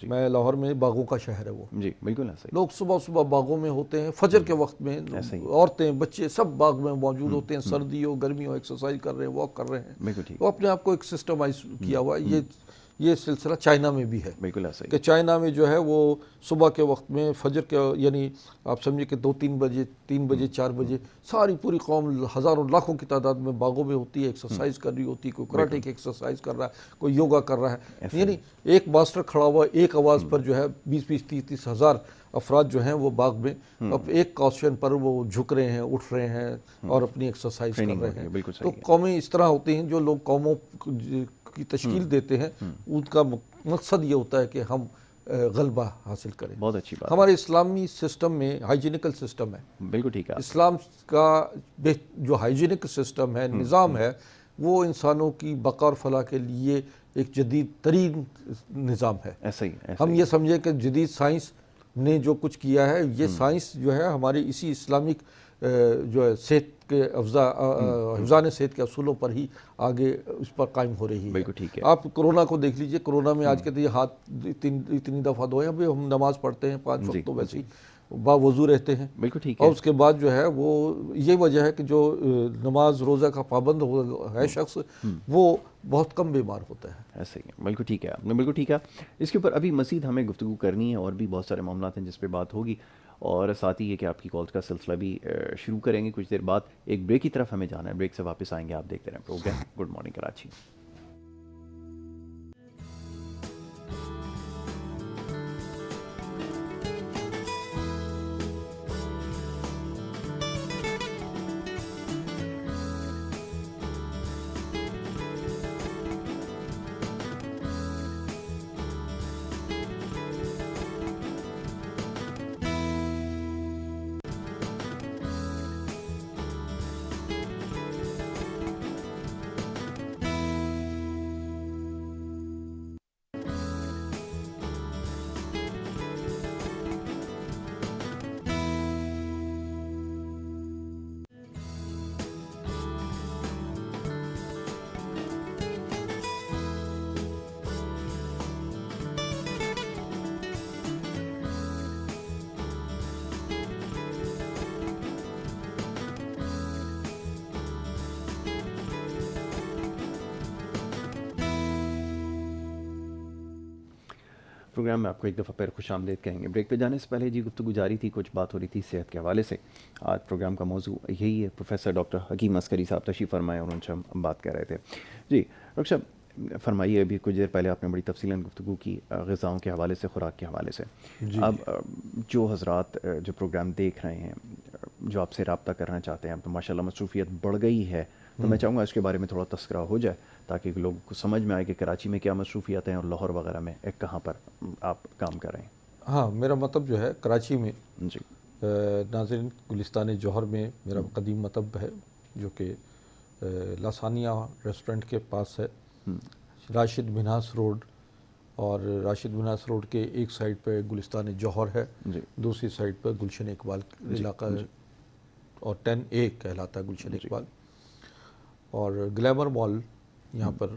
میں لاہور میں باغوں کا شہر ہے وہ، بالکل لوگ صبح صبح باغوں میں ہوتے ہیں، فجر کے وقت میں عورتیں بچے سب باغ میں موجود ہوتے ہیں، سردی ہو گرمی ہو، ایکسرسائز کر رہے ہیں، واک کر رہے ہیں، وہ اپنے آپ کو ایک سسٹمائز کیا ہوا ہے۔ یہ یہ سلسلہ چائنا میں بھی ہے بالکل ایسا ہی کہ چائنا میں جو ہے وہ صبح کے وقت میں فجر کے یعنی آپ سمجھے کہ 2-3 بجے 3 بجے 4 بجے ساری پوری قوم ہزاروں لاکھوں کی تعداد میں باغوں میں ہوتی ہے، ایکسرسائز کر رہی ہوتی ہے، کوئی کراٹے کی ایکسرسائز کر رہا ہے، کوئی یوگا کر رہا ہے، یعنی ایک ماسٹر کھڑا ہوا ایک آواز پر جو ہے 20-20 30-30 ہزار افراد جو ہیں وہ باغ میں اب ایک کوسچن پر وہ جھک رہے ہیں، اٹھ رہے ہیں اور اپنی ایکسرسائز کر رہے ہیں. بالکل تو قومیں اس طرح ہوتی ہیں، جو لوگ قوموں کی تشکیل دیتے ہیں ان کا مقصد یہ ہوتا ہے کہ ہم غلبہ حاصل کریں. بہت اچھی بات. ہمارے اسلامی سسٹم میں ہائیجینیکل سسٹم ہے. بالکل ٹھیک ہے. اسلام کا جو ہائیجینک سسٹم ہے، نظام ہے، وہ انسانوں کی بقا اور فلاح کے لیے ایک جدید ترین نظام ہے. ایسا ہی ہم یہ سمجھیں کہ جدید سائنس نے جو کچھ کیا ہے، یہ سائنس جو ہے ہماری اسی اسلامک جو ہے صحت کے حفظان صحت کے اصولوں پر ہی آگے اس پر قائم ہو رہی ہے. بالکل ٹھیک ہے. آپ کرونا کو دیکھ لیجئے، کرونا میں آج کہتے ہیں ہاتھ اتنی دفعہ دھوئے، ابھی ہم نماز پڑھتے ہیں 5 وقت تو ویسے ہی باوضو رہتے ہیں. بالکل ٹھیک ہے. اور اس کے بعد جو ہے وہ یہ وجہ ہے کہ جو نماز روزہ کا پابند ہے شخص، وہ بہت کم بیمار ہوتا ہے. ایسا ہی ہے. بالکل ٹھیک ہے. آپ نے بالکل ٹھیک ہے. اس کے اوپر ابھی مزید ہمیں گفتگو کرنی ہے، اور بھی بہت سارے معاملات ہیں جس پہ بات ہوگی، اور ساتھ ہی یہ کہ آپ کی کالز کا سلسلہ بھی شروع کریں گے کچھ دیر بعد. ایک بریک کی طرف ہمیں جانا ہے، بریک سے واپس آئیں گے. آپ دیکھتے رہیں programme good morning Karachi. Programme میں آپ کو ایک دفعہ پھر خوش آمدید کہیں گے. بریک پہ جانے سے پہلے جی گفتگو جاری تھی، کچھ بات ہو رہی تھی صحت کے حوالے سے. آج پروگرام کا موضوع یہی ہے. پروفیسر ڈاکٹر حکیم عسکری صاحب تشریف فرمائے اور ان سے ہم بات کر رہے تھے. جی ڈاکٹر صاحب فرمائیے، ابھی کچھ دیر پہلے آپ نے بڑی تفصیلاً گفتگو کی غذاؤں کے حوالے سے، خوراک کے حوالے سے. اب جو حضرات جو پروگرام دیکھ رہے ہیں، جو آپ سے رابطہ کرنا چاہتے ہیں، اب تو ماشاء اللہ مصروفیت بڑھ گئی ہے، تو میں چاہوں گا اس کے بارے میں تھوڑا تذکرہ ہو جائے تاکہ لوگوں کو سمجھ میں آئے کہ کراچی میں کیا مصروفیات ہیں اور لاہور وغیرہ میں کہاں پر آپ کام کر رہے ہیں. ہاں، میرا مطلب جو ہے کراچی میں، جی ناظرین، گلستان جوہر میں میرا قدیم مطب ہے، جو کہ لاسانیہ ریسٹورنٹ کے پاس ہے. راشد منہاس روڈ، اور راشد منہاس روڈ کے ایک سائڈ پہ گلستان جوہر ہے، دوسری سائڈ پہ گلشن اقبال علاقہ ہے، اور 10A کہلاتا ہے گلشن اقبال. اور گلیمر مال یہاں پر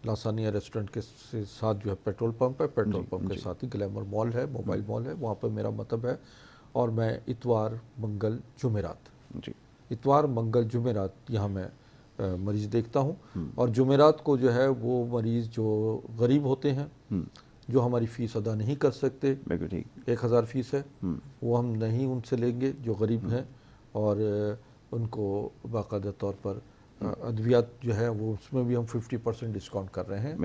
لاسانیہ ریسٹورنٹ کے ساتھ جو ہے پیٹرول پمپ ہے، پیٹرول پمپ کے ساتھ ہی گلیمر مال ہے، موبائل مال ہے، وہاں پر میرا مطب ہے. اور میں اتوار منگل جمعرات، اتوار منگل جمعرات یہاں میں مریض دیکھتا ہوں. اور جمعرات کو جو ہے وہ مریض جو غریب ہوتے ہیں، جو ہماری فیس ادا نہیں کر سکتے، 1000 فیس ہے، وہ ہم نہیں ان سے لیں گے جو غریب ہیں، اور ان کو باقاعدہ طور پر ادویات جو ہے وہ اس میں بھی ہم 50% ڈسکاؤنٹ کر رہے ہیں.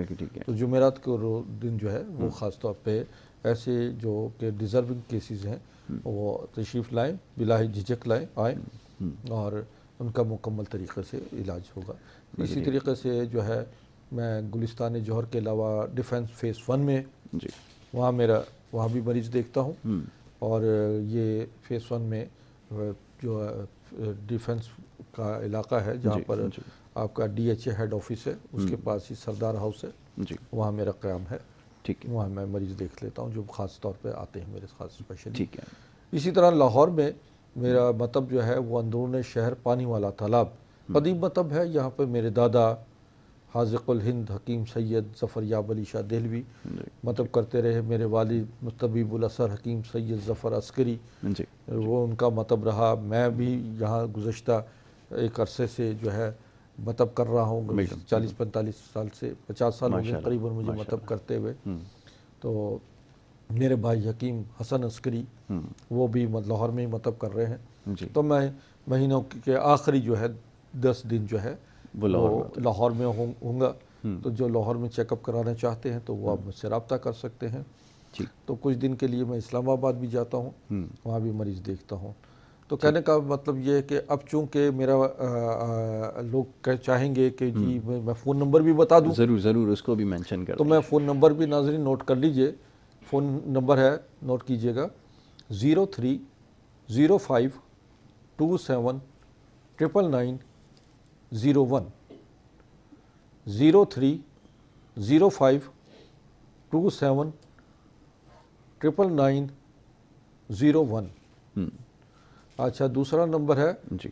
تو جمعرات کو دن جو ہے وہ خاص طور پہ ایسے جو کہ ڈیزرونگ کیسز ہیں وہ تشریف لائیں، بلا جھجک آئیں، اور ان کا مکمل طریقے سے علاج ہوگا. اسی طریقے سے جو ہے میں گلستان جوہر کے علاوہ ڈیفنس فیس 1 میں وہاں بھی مریض دیکھتا ہوں. اور یہ فیس 1 میں جو ڈیفنس کا علاقہ ہے جہاں پر آپ کا DHA ہیڈ آفس ہے، اس کے پاس ہی سردار ہاؤس ہے، وہاں میرا قیام ہے. وہاں میں مریض دیکھ لیتا ہوں جو خاص طور پہ آتے ہیں میرے خاص اسپیشلی. اسی طرح لاہور میں میرا مطب جو ہے وہ اندرون شہر پانی والا تالاب قدیم مطب ہے. یہاں پہ میرے دادا حاذق الہند حکیم سید ظفر یاب علی شاہ دہلوی مطب کرتے رہے. میرے والد طبیب الاثر حکیم سید ظفر عسکری، وہ ان کا مطب رہا. میں بھی یہاں گزشتہ ایک عرصے سے جو ہے مطب کر رہا ہوں، بالکل، 40-45 سال سے 50 سال ہو گئے ماشاءاللہ، قریباً مجھے ماشاءاللہ۔ مطب کرتے ہوئے۔ تو میرے بھائی حکیم حسن عسکری وہ بھی لاہور میں ہی مطب کر رہے ہیں، جی تو میں مہینوں کے آخری جو ہے 10 دن جو ہے وہ وہ لاہور میں ہوں گا، تو جو لاہور میں چیک اپ کرانا چاہتے ہیں تو وہ آپ مجھ سے رابطہ کر سکتے ہیں۔ جی تو کچھ دن کے لیے میں اسلام آباد بھی جاتا ہوں، وہاں بھی مریض دیکھتا ہوں۔ تو کہنے کا مطلب یہ ہے کہ اب چونکہ میرا لوگ چاہیں گے کہ جی میں فون نمبر بھی بتا دوں، ضرور ضرور اس کو بھی مینشن کر تو دیں۔ میں فون نمبر بھی ناظرین نوٹ کر لیجئے۔ فون نمبر ہے، نوٹ کیجئے گا 030527999901 030527999901۔ اچھا دوسرا نمبر ہے جی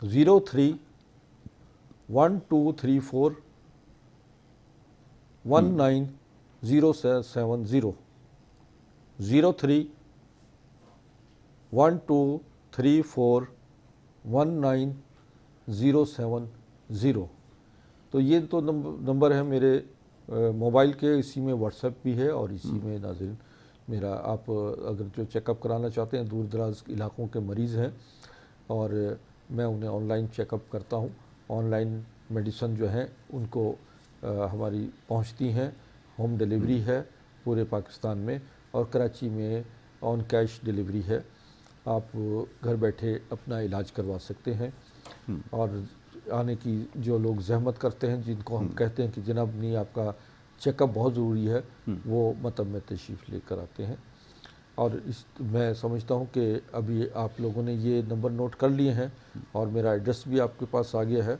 0312341970 0312341970۔ تو یہ تو نمبر ہے میرے موبائل کے، اسی میں واٹس ایپ بھی ہے اور اسی میں ناظرین میرا، آپ اگر جو چیک اپ کرانا چاہتے ہیں، دور دراز علاقوں کے مریض ہیں اور میں انہیں آن لائن چیک اپ کرتا ہوں، آن لائن میڈیسن جو ہیں ان کو ہماری پہنچتی ہیں، ہوم ڈیلیوری ہے پورے پاکستان میں، اور کراچی میں آن کیش ڈیلیوری ہے، آپ گھر بیٹھے اپنا علاج کروا سکتے ہیں۔ اور آنے کی جو لوگ زحمت کرتے ہیں، جن کو ہم کہتے ہیں کہ جناب نہیں آپ کا چیک اپ بہت ضروری ہے، وہ مطب میں تشریف لے کر آتے ہیں۔ اور میں سمجھتا ہوں کہ ابھی آپ لوگوں نے یہ نمبر نوٹ کر لیے ہیں اور میرا ایڈریس بھی آپ کے پاس آ گیا ہے،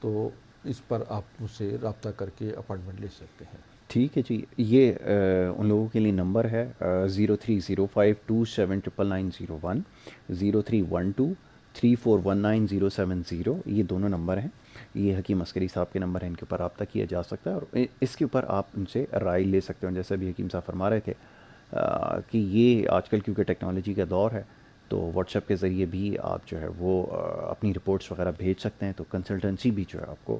تو اس پر آپ مجھ سے رابطہ کر کے اپائنٹمنٹ لے سکتے ہیں۔ ٹھیک ہے جی، یہ ان لوگوں کے لیے نمبر ہے 030527999901 0312341970، یہ دونوں نمبر ہیں، یہ حکیم عسکری صاحب کے نمبر ہیں، ان کے اوپر رابطہ کیا جا سکتا ہے اور اس کے اوپر آپ ان سے رائے لے سکتے ہیں۔ جیسا بھی حکیم صاحب فرما رہے تھے کہ یہ آج کل کیونکہ ٹیکنالوجی کا دور ہے، تو واٹس ایپ کے ذریعے بھی آپ جو ہے وہ اپنی رپورٹس وغیرہ بھیج سکتے ہیں، تو کنسلٹنسی بھی جو ہے آپ کو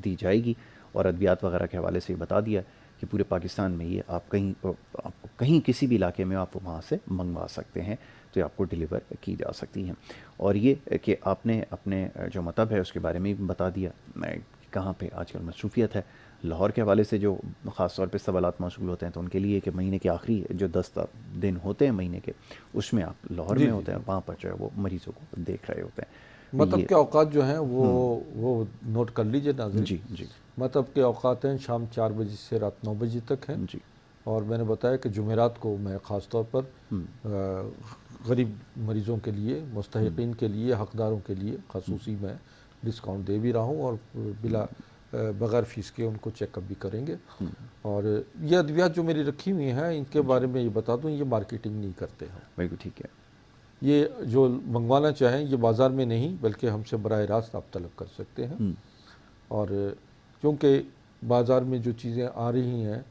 دی جائے گی۔ اور ادویات وغیرہ کے حوالے سے یہ بتا دیا کہ پورے پاکستان میں یہ آپ کہیں کسی بھی علاقے میں آپ وہاں سے منگوا سکتے ہیں، تو یہ آپ کو ڈیلیور کی جا سکتی ہیں۔ اور یہ کہ آپ نے اپنے جو مطب ہے اس کے بارے میں بھی بتا دیا کہاں پہ آج کل مصروفیت ہے۔ لاہور کے حوالے سے جو خاص طور پہ سوالات موصول ہوتے ہیں تو ان کے لیے کہ مہینے کے آخری جو 10 دن ہوتے ہیں مہینے کے، اس میں آپ لاہور میں ہوتے ہیں، وہاں پر جو ہے وہ مریضوں کو دیکھ رہے ہوتے ہیں۔ مطب کے اوقات جو ہیں وہ نوٹ کر لیجئے ناظرین۔ جی جی مطب کے اوقات ہیں شام 4 بجے سے رات 9 بجے تک ہیں، جی اور میں نے بتایا کہ جمعرات کو میں خاص طور پر غریب مریضوں کے لیے، مستحقین کے لیے، حقداروں کے لیے خصوصی میں ڈسکاؤنٹ دے بھی رہا ہوں، اور بغیر فیس کے ان کو چیک اپ بھی کریں گے۔ اور یہ ادویات جو میری رکھی ہوئی ہیں ان کے بارے میں یہ بتا دوں، یہ مارکیٹنگ نہیں کرتے ہم، بالکل ٹھیک ہے۔ یہ جو منگوانا چاہیں یہ بازار میں نہیں بلکہ ہم سے براہ راست آپ طلب کر سکتے ہیں۔ اور کیونکہ بازار میں جو چیزیں آ رہی ہیں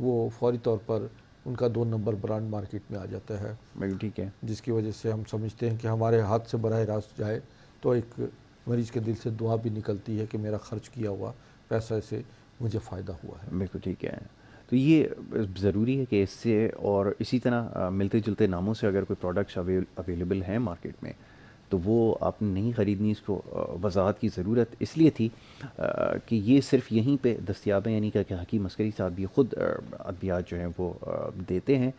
وہ فوری طور پر ان کا 2 نمبر برانڈ مارکیٹ میں آ جاتا ہے، بالکل ٹھیک ہے۔ جس کی وجہ سے ہم سمجھتے ہیں کہ ہمارے ہاتھ سے براہ راست جائے تو ایک مریض کے دل سے دعا بھی نکلتی ہے کہ میرا خرچ کیا ہوا پیسہ سے مجھے فائدہ ہوا ہے۔ بالکل ٹھیک ہے۔ تو یہ ضروری ہے کہ اس سے اور اسی طرح ملتے جلتے ناموں سے اگر کوئی پروڈکٹس اویلیبل ہیں مارکیٹ میں تو وہ آپ نے نہیں خریدنی۔ اس کو وضاحت کی ضرورت اس لیے تھی کہ یہ صرف یہیں پہ دستیاب ہیں، یعنی کہ حکیم عسکری صاحب بھی خود ادویات جو ہیں وہ دیتے ہیں،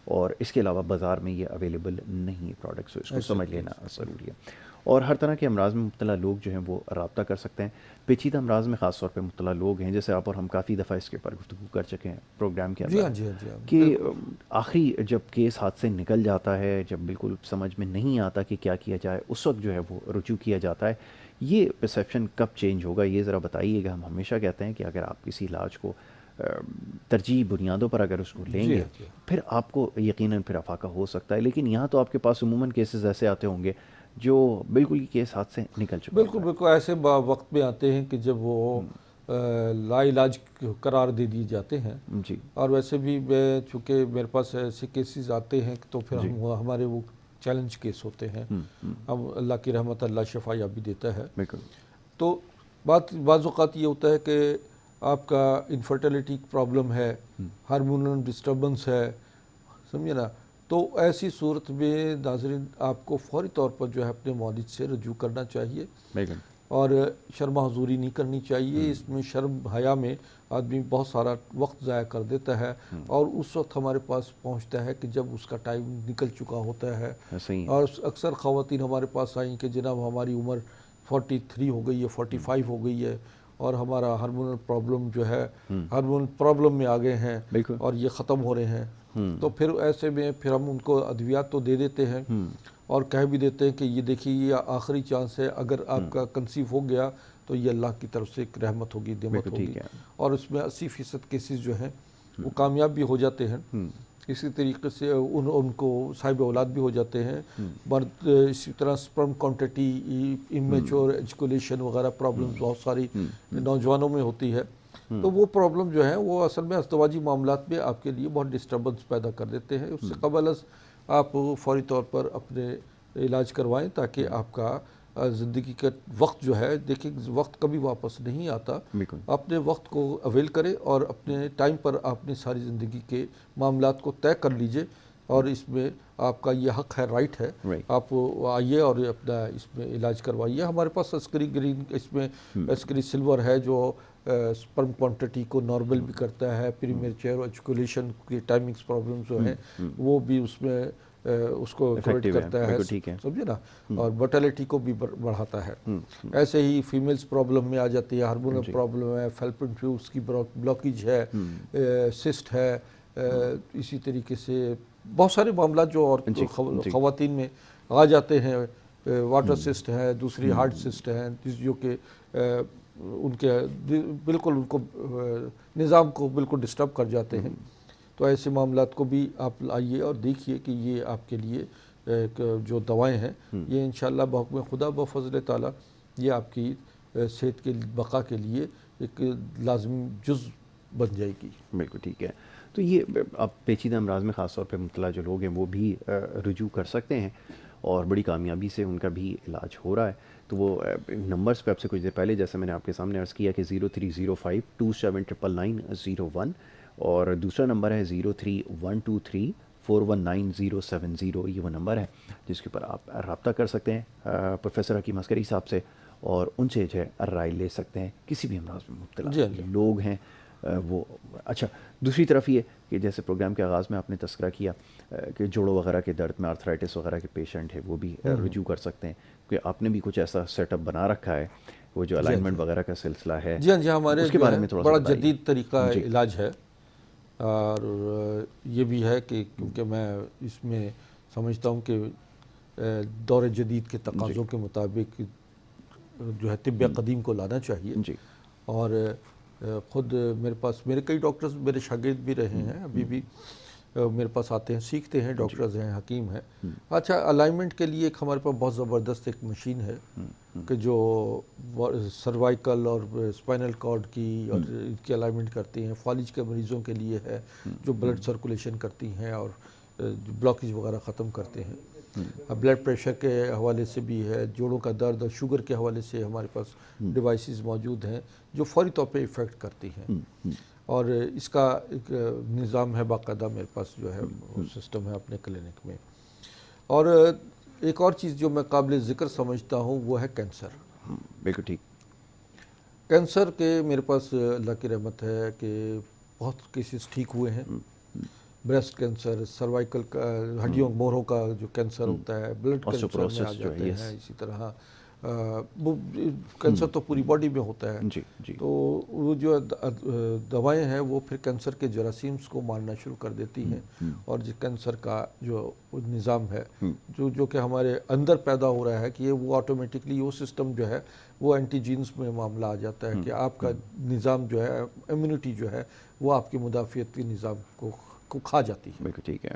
اور اس کے علاوہ بازار میں یہ اویلیبل نہیں پروڈکٹس، اس کو سمجھ لینا ضروری ہے۔ اور ہر طرح کے امراض میں مبتلا لوگ جو ہیں وہ رابطہ کر سکتے ہیں۔ پیچیدہ امراض میں خاص طور پہ مبتلا لوگ ہیں، جیسے آپ اور ہم کافی دفعہ اس کے اوپر گفتگو کر چکے ہیں پروگرام کے جی ہاں اندر، جی ہاں جی ہاں، کہ آخری جب کیس ہاتھ سے نکل جاتا ہے، جب بالکل سمجھ میں نہیں آتا کہ کیا کیا جائے، اس وقت جو ہے وہ رجوع کیا جاتا ہے۔ یہ پرسیپشن کب چینج ہوگا یہ ذرا بتائیے گا۔ ہم ہمیشہ کہتے ہیں کہ اگر آپ کسی علاج کو ترجیحی بنیادوں پر اگر اس کو لیں گے پھر آپ کو یقیناً پھر افاقہ ہو سکتا ہے، لیکن یہاں تو آپ کے پاس عموماً کیسز ایسے آتے ہوں گے جو بالکل کیس ہاتھ سے نکل چکا بالکل بالکل ایسے وقت میں آتے ہیں کہ جب وہ لا علاج قرار دے دیے جاتے ہیں۔ جی اور ویسے بھی چونکہ میرے پاس ایسے کیسز آتے ہیں تو پھر ہمارے وہ چیلنج کیس ہوتے ہیں، ہم اللہ کی رحمت، اللہ شفا یابی دیتا ہے۔ بالکل۔ تو بعض اوقات یہ ہوتا ہے کہ آپ کا انفرٹیلیٹی پرابلم ہے، ہارمونل ڈسٹربنس ہے، سمجھے نا، تو ایسی صورت میں ناظرین آپ کو فوری طور پر جو ہے اپنے معالج سے رجوع کرنا چاہیے بالکل اور شرم حضوری نہیں کرنی چاہیے. اس میں شرم حیا میں آدمی بہت سارا وقت ضائع کر دیتا ہے اور اس وقت ہمارے پاس پہنچتا ہے کہ جب اس کا ٹائم نکل چکا ہوتا ہے. صحیح ہے. اور اکثر خواتین ہمارے پاس آئیں کہ جناب ہماری عمر 43 ہو گئی ہے، 45 ہو گئی ہے اور ہمارا ہارمونل پرابلم جو ہے ہارمونل پرابلم میں آ گئے ہیں بالکل. اور یہ ختم ہو رہے ہیں. تو پھر ایسے میں پھر ہم ان کو ادویات تو دے دیتے ہیں اور کہہ بھی دیتے ہیں کہ یہ دیکھیے یہ آخری چانس ہے، اگر آپ کا کنسیو ہو گیا تو یہ اللہ کی طرف سے ایک رحمت ہوگی، نعمت ہوگی. اور اس میں 80% کیسز جو ہیں وہ کامیاب بھی ہو جاتے ہیں. اسی طریقے سے ان کو صاحب اولاد بھی ہو جاتے ہیں. مرد اسی طرح سپرم کوانٹٹی، امیچور ایجوکیشن وغیرہ پرابلمز بہت ساری نوجوانوں میں ہوتی ہے. تو وہ پرابلم جو ہیں وہ اصل میں ازدواجی معاملات میں آپ کے لیے بہت ڈسٹربنس پیدا کر دیتے ہیں. اس سے قبل از آپ فوری طور پر اپنے علاج کروائیں تاکہ آپ کا زندگی کا وقت جو ہے، دیکھیں وقت کبھی واپس نہیں آتا. اپنے وقت کو اویل کریں اور اپنے ٹائم پر اپنی ساری زندگی کے معاملات کو طے کر لیجئے اور اس میں آپ کا یہ حق ہے، رائٹ ہے. آپ آئیے اور اپنا اس میں علاج کروائیے. ہمارے پاس عسکری گرین، اس میں عسکری سلور ہے جو سپرم کوانٹٹی کو نارمل بھی کرتا ہے. پریمیچور ایجوکیشن کی ٹائمنگز پرابلمز جو ہیں وہ بھی اس میں اس کو کریکٹ کرتا ہے، سمجھے نا، اور موٹیلٹی کو بھی بڑھاتا ہے. ایسے ہی فیمیلز پرابلم میں آ جاتی ہے، ہارمونل پرابلم ہے، فیلپن ٹیوبس کی بلاکیج ہے، سسٹ ہے. اسی طریقے سے بہت سارے معاملات جو اور خواتین میں آ جاتے ہیں. واٹر سسٹ ہے، دوسری ہارٹ سسٹ ہیں جو کہ ان کے بالکل ان کو نظام کو بالکل ڈسٹرب کر جاتے ہیں. تو ایسے معاملات کو بھی آپ آئیے اور دیکھیے کہ یہ آپ کے لیے جو دوائیں ہیں یہ انشاءاللہ بحکم خدا بفضل تعالیٰ یہ آپ کی صحت کے بقا کے لیے ایک لازمی جز بن جائے گی. بالکل ٹھیک ہے. تو یہ اب پیچیدہ امراض میں خاص طور پہ مبتلا جو لوگ ہیں وہ بھی رجوع کر سکتے ہیں اور بڑی کامیابی سے ان کا بھی علاج ہو رہا ہے. تو وہ نمبرز پہ آپ سے کچھ دیر پہلے جیسے میں نے آپ کے سامنے عرض کیا کہ 0305279901 اور دوسرا نمبر ہے 0312341970. یہ وہ نمبر ہے جس کے اوپر آپ رابطہ کر سکتے ہیں پروفیسر حکیم عسکری صاحب سے اور ان سے جو ہے رائے لے سکتے ہیں کسی بھی امراض میں مبتلا لوگ ہیں وہ. اچھا، دوسری طرف یہ کہ جیسے پروگرام کے آغاز میں آپ نے تذکرہ کیا کہ جوڑوں وغیرہ کے درد میں آرتھرائٹس وغیرہ کے پیشنٹ ہیں وہ بھی رجوع کر سکتے ہیں، کہ آپ نے بھی کچھ ایسا سیٹ اپ بنا رکھا ہے وہ جو الائنمنٹ وغیرہ کا سلسلہ ہے. جی ہاں جی، ہمارے اس کے بارے میں تھوڑا بڑا جدید طریقہ علاج ہے اور یہ بھی ہے کہ کیونکہ میں اس میں سمجھتا ہوں کہ دور جدید کے تقاضوں کے مطابق جو ہے طب قدیم کو لانا چاہیے. اور خود میرے پاس میرے کئی ڈاکٹرز میرے شاگرد بھی رہے ہیں، ابھی بھی میرے پاس آتے ہیں، سیکھتے ہیں، ڈاکٹرز ہیں، حکیم ہیں. اچھا، الائنمنٹ کے لیے ایک ہمارے پاس بہت زبردست ایک مشین ہے کہ جو سروائیکل اور اسپائنل کارڈ کی اور ان کی الائنمنٹ کرتی ہیں. فالج کے مریضوں کے لیے ہے جو بلڈ سرکولیشن کرتی ہیں اور بلاکیج وغیرہ ختم کرتے ہیں. بلڈ پریشر کے حوالے سے بھی ہے، جوڑوں کا درد اور شوگر کے حوالے سے ہمارے پاس ڈیوائسز موجود ہیں جو فوری طور پہ ایفیکٹ کرتی ہیں. اور اس کا ایک نظام ہے باقاعدہ میرے پاس جو ہے سسٹم ہے اپنے کلینک میں. اور ایک اور چیز جو میں قابل ذکر سمجھتا ہوں وہ ہے کینسر. بالکل ٹھیک. کینسر کے میرے پاس اللہ کی رحمت ہے کہ بہت کیسز ٹھیک ہوئے ہیں. بریسٹ کینسر، سروائیکل کا ہڈیوں موہروں کا جو کینسر ہوتا ہے، بلڈ کینسر میں آ جاتے ہیں. اسی طرح کینسر تو پوری باڈی میں ہوتا ہے. تو وہ جو دوائیں ہیں وہ پھر کینسر کے جراثیمز کو مارنا شروع کر دیتی ہیں اور جو کینسر کا جو نظام ہے جو کہ ہمارے اندر پیدا ہو رہا ہے کہ وہ آٹومیٹکلی وہ سسٹم جو ہے وہ اینٹی جینز میں معاملہ آ جاتا ہے کہ آپ کا نظام جو ہے امیونٹی جو ہے وہ آپ کے مدافعتی نظام کو کھا جاتی ہے. بالکل ٹھیک ہے.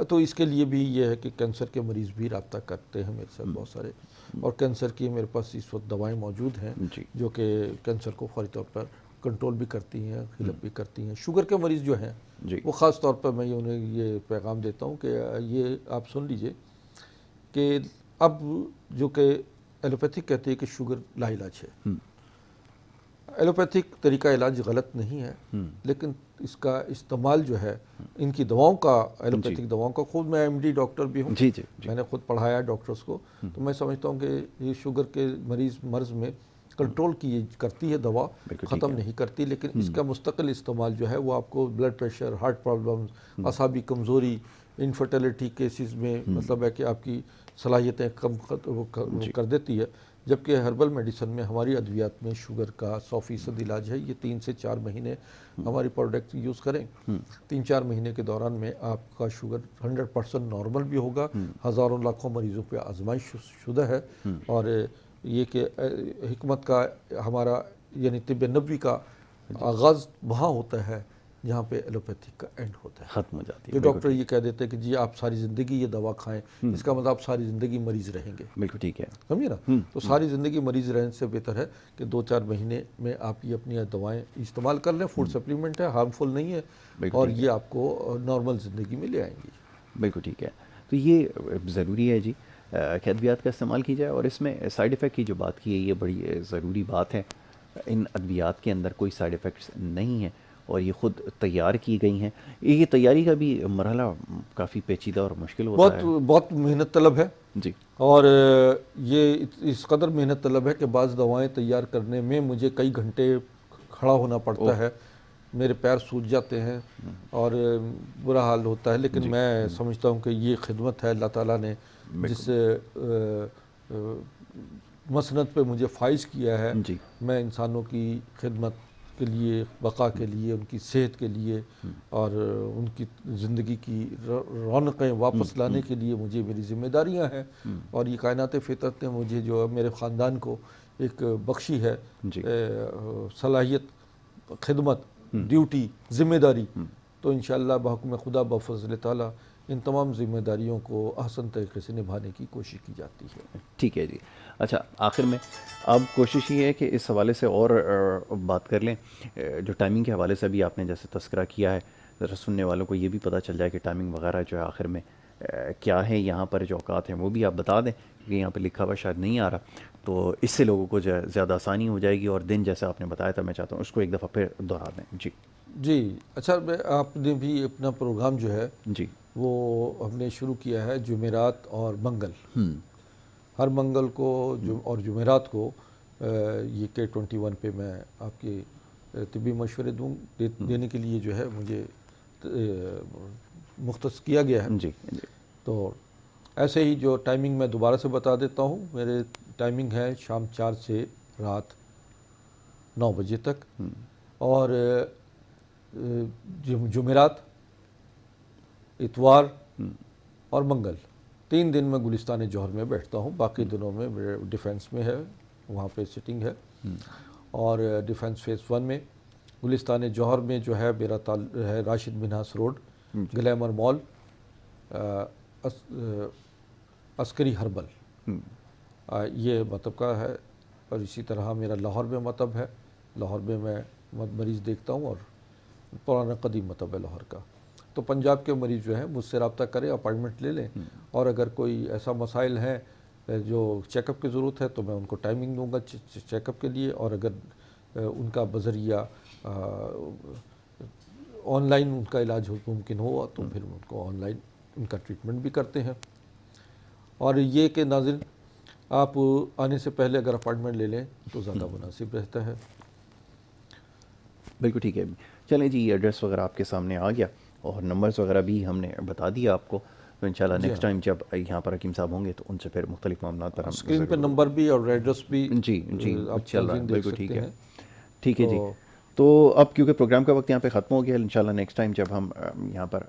تو اس کے لیے بھی یہ ہے کہ کینسر کے مریض بھی رابطہ کرتے ہیں میرے ساتھ بہت سارے، اور کینسر کی میرے پاس اس وقت دوائیں موجود ہیں جو کہ کینسر کو فوری طور پر کنٹرول بھی کرتی ہیں، ہیلپ بھی کرتی ہیں. شوگر کے مریض جو ہیں وہ خاص طور پر میں انہیں یہ پیغام دیتا ہوں کہ یہ آپ سن لیجئے کہ اب جو کہ ایلوپیتھک کہتے ہیں کہ شوگر لا علاج ہے. ایلوپیتھک طریقہ علاج غلط نہیں ہے، لیکن اس کا استعمال جو ہے ان کی دواؤں کا، ایلوپیتھک دواؤں کا، خود میں MD ڈاکٹر بھی ہوں، جی جی جی میں نے خود پڑھایا ڈاکٹرز کو، تو میں سمجھتا ہوں کہ یہ شوگر کے مرض میں کنٹرول کی کرتی ہے دوا، ختم نہیں کرتی، لیکن اس کا مستقل استعمال جو ہے وہ آپ کو بلڈ پریشر، ہارٹ پرابلمز، اعصابی کمزوری، انفرٹیلٹی کیسز میں مطلب ہے کہ آپ کی صلاحیتیں کم کر دیتی ہے. جبکہ ہربل میڈیسن میں ہماری ادویات میں شوگر کا 100% علاج ہے. یہ 3 سے 4 مہینے ہماری پروڈکٹ یوز کریں، 3-4 مہینے کے دوران میں آپ کا شوگر 100% نارمل بھی ہوگا. ہزاروں لاکھوں مریضوں پہ آزمائش شدہ ہے. اور یہ کہ حکمت کا ہمارا یعنی طب نبوی کا آغاز وہاں ہوتا ہے جہاں پہ ایلوپیتھک کا اینڈ ہوتا ہے، ختم ہو جاتی ہے. جو ڈاکٹر یہ کہہ دیتے ہیں کہ جی آپ ساری زندگی یہ دوا کھائیں، اس کا مطلب آپ ساری زندگی مریض رہیں گے. بالکل ٹھیک ہے. سمجھے نا؟ تو ساری زندگی مریض رہنے سے بہتر ہے کہ 2-4 مہینے میں آپ یہ اپنی دوائیں استعمال کر لیں. فوڈ سپلیمنٹ ہے، ہارمفل نہیں ہے، اور یہ آپ کو نارمل زندگی میں لے آئیں گی. بالکل ٹھیک ہے. تو یہ ضروری ہے جی کہ ادویات کا استعمال کی جائے، اور اس میں سائیڈ ایفیکٹ کی جو بات کی ہے یہ بڑی ضروری بات ہے. ان ادویات کے اندر کوئی سائیڈ ایفیکٹس نہیں ہیں اور یہ خود تیار کی گئی ہیں. یہ تیاری کا بھی مرحلہ کافی پیچیدہ اور مشکل ہوتا ہے. بہت محنت طلب ہے جی. اور یہ اس قدر محنت طلب ہے کہ بعض دوائیں تیار کرنے میں مجھے کئی گھنٹے کھڑا ہونا پڑتا ہے، میرے پیر سوج جاتے ہیں اور برا حال ہوتا ہے. لیکن میں سمجھتا ہوں کہ یہ خدمت ہے اللہ تعالیٰ نے جس مسند پہ مجھے فائز کیا ہے. میں انسانوں کی خدمت کے لیے، بقا کے لیے، ان کی صحت کے لیے اور ان کی زندگی کی رونقیں واپس لانے کے لیے مجھے میری ذمہ داریاں ہیں. اور یہ کائنات فطرت نے مجھے جو میرے خاندان کو ایک بخشی ہے صلاحیت، خدمت، ڈیوٹی، ذمہ داری. تو انشاءاللہ بحکم خدا بفضل تعالیٰ ان تمام ذمہ داریوں کو احسن طریقے سے نبھانے کی کوشش کی جاتی ہے. ٹھیک ہے جی. اچھا، آخر میں اب کوشش یہ ہے کہ اس حوالے سے اور بات کر لیں، جو ٹائمنگ کے حوالے سے بھی آپ نے جیسے تذکرہ کیا ہے، ذرا سننے والوں کو یہ بھی پتہ چل جائے کہ ٹائمنگ وغیرہ جو ہے آخر میں کیا ہے. یہاں پر جو اوقات ہیں وہ بھی آپ بتا دیں، کیونکہ یہاں پہ لکھا ہوا شاید نہیں آ رہا، تو اس سے لوگوں کو جو ہے زیادہ آسانی ہو جائے گی. اور دن جیسے آپ نے بتایا تھا، میں چاہتا ہوں اس کو ایک دفعہ پھر دہرا دیں. جی اچھا، آپ نے بھی اپنا پروگرام جو ہے جی وہ ہم نے شروع کیا ہے جمعرات اور منگل. ہر منگل کو اور جمعرات کو یہ K21 پہ میں آپ کے طبی مشورے دینے کے لیے جو ہے مجھے مختص کیا گیا ہے. جی. تو ایسے ہی جو ٹائمنگ میں دوبارہ سے بتا دیتا ہوں، میرے ٹائمنگ ہے شام 4 سے رات 9 بجے تک. اور جمعرات، اتوار اور منگل 3 دن میں گلستان جوہر میں بیٹھتا ہوں. باقی دنوں میں میرے ڈیفینس میں ہے، وہاں پہ سٹنگ ہے. اور ڈیفینس فیس 1 میں گلستان جوہر میں جو ہے میرا ہے راشد منہاس روڈ، گلیمر مال، عسکری ہربل، یہ مطب کا ہے. اور اسی طرح میرا لاہور میں مطب ہے، لاہور میں میں مریض دیکھتا ہوں اور پرانا قدیم مطب ہے لاہور کا. تو پنجاب کے مریض جو ہیں مجھ سے رابطہ کریں، اپائنٹمنٹ لے لیں. اور اگر کوئی ایسا مسائل ہیں جو چیک اپ کی ضرورت ہے تو میں ان کو ٹائمنگ دوں گا چیک اپ کے لیے. اور اگر ان کا بذریعہ آن لائن ان کا علاج ممکن ہوا تو پھر ان کو آن لائن ان کا ٹریٹمنٹ بھی کرتے ہیں. اور یہ کہ ناظرین آپ آنے سے پہلے اگر اپائنٹمنٹ لے لیں تو زیادہ مناسب رہتا ہے. بالکل ٹھیک ہے. چلیں جی، ایڈریس وغیرہ آپ کے سامنے آ گیا اور نمبرز وغیرہ بھی ہم نے بتا دیا آپ کو. تو انشاءاللہ نیکسٹ ٹائم جب یہاں پر حکیم صاحب ہوں گے تو ان سے پھر مختلف معاملات پر ہم اسکرین پہ نمبر بھی اور ایڈریس بھی جی آپ چل رہا ہے. دیکھ بالکل سکتے ٹھیک ہے. ہیں. ٹھیک ہے جی. تو اب کیونکہ پروگرام کا وقت یہاں پہ ختم ہو گیا، انشاءاللہ نیکسٹ ٹائم جب ہم یہاں پر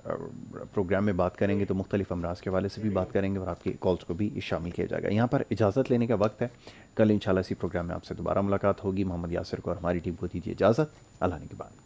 پروگرام میں بات کریں گے تو مختلف امراض کے حوالے سے بھی بات کریں گے اور آپ کی کالز کو بھی شامل کیا جائے گا. یہاں پر اجازت لینے کا وقت ہے. کل انشاءاللہ اسی پروگرام میں آپ سے دوبارہ ملاقات ہوگی. محمد یاسر کو اور ہماری ٹیم کو دیجیے اجازت. اللہ نے کے بعد.